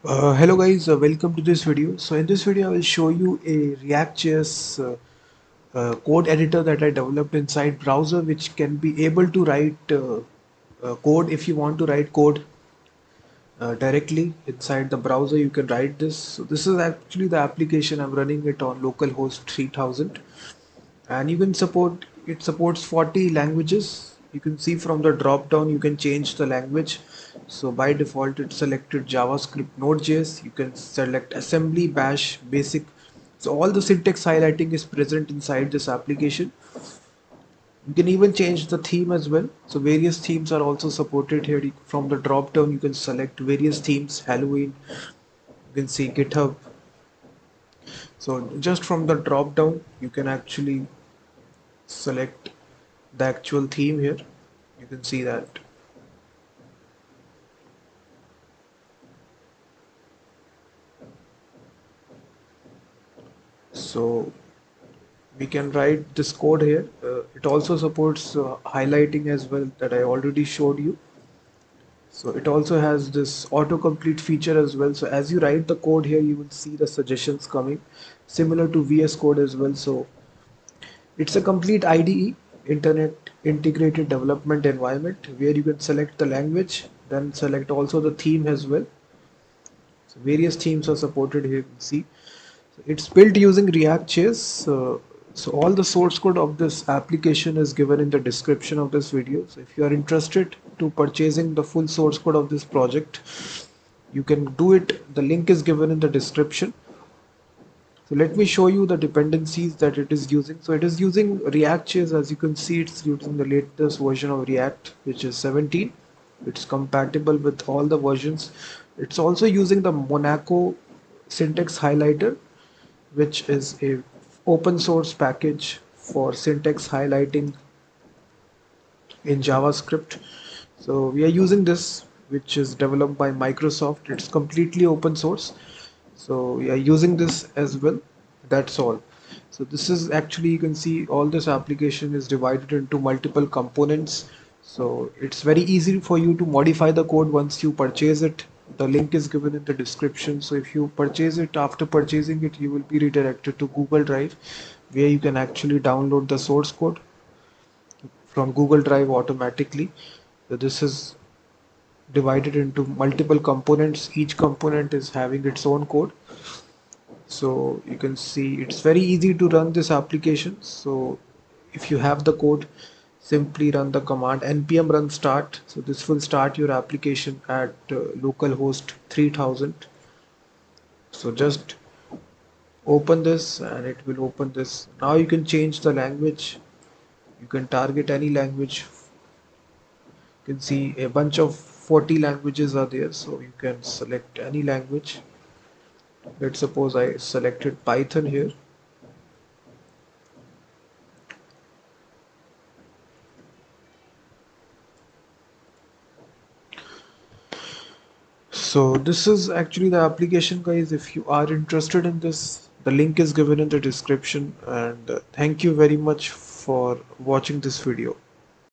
Hello guys, welcome to this video. So in this video I will show you a React.js code editor that I developed inside browser, which can be able to write code. If you want to write code directly inside the browser, you can write this. So this is actually the application. I'm running it on localhost 3000, and you can support it supports 40 languages. You can see from the drop down you can change the language. So by default it's selected JavaScript, Node.js. You can select assembly, bash, basic. So all the syntax highlighting is present inside this application. You can even change the theme as well. So various themes are also supported here. From the drop down you can select various themes. Halloween, you can see GitHub. So just from the drop down you can actually select the actual theme here. You can see that. So we can write this code here. It also supports highlighting as well, that I already showed you. So it also has this autocomplete feature as well. So as you write the code here, you will see the suggestions coming, similar to VS Code as well. So it's a complete IDE, Internet Integrated Development Environment, where you can select the language, then select also the theme as well. So various themes are supported here. You can see it's built using React.js. So all the source code of this application is given in the description of this video. So if you are interested to purchasing the full source code of this project, you can do it. The link is given in the description. So let me show you the dependencies that it is using. So it is using React.js. As you can see, it's using the latest version of React, which is 17. It's compatible with all the versions. It's also using the Monaco syntax highlighter, which is a open source package for syntax highlighting in JavaScript. So we are using this, which is developed by Microsoft. It's completely open source. So we are using this as well. That's all. So this is actually, you can see all this application is divided into multiple components. So it's very easy for you to modify the code once you purchase it. The link is given in the description. So if you purchase it, after purchasing it, you will be redirected to Google Drive, where you can actually download the source code from Google Drive automatically. So this is divided into multiple components. Each component is having its own code. So you can see it's very easy to run this application. So if you have the code, simply run the command npm run start. So this will start your application at localhost 3000. So just open this and it will open this. Now you can change the language. You can target any language. You can see a bunch of 40 languages are there, so you can select any language. Let's suppose I selected Python here. So this is actually the application, guys. If you are interested in this, the link is given in the description, and thank you very much for watching this video.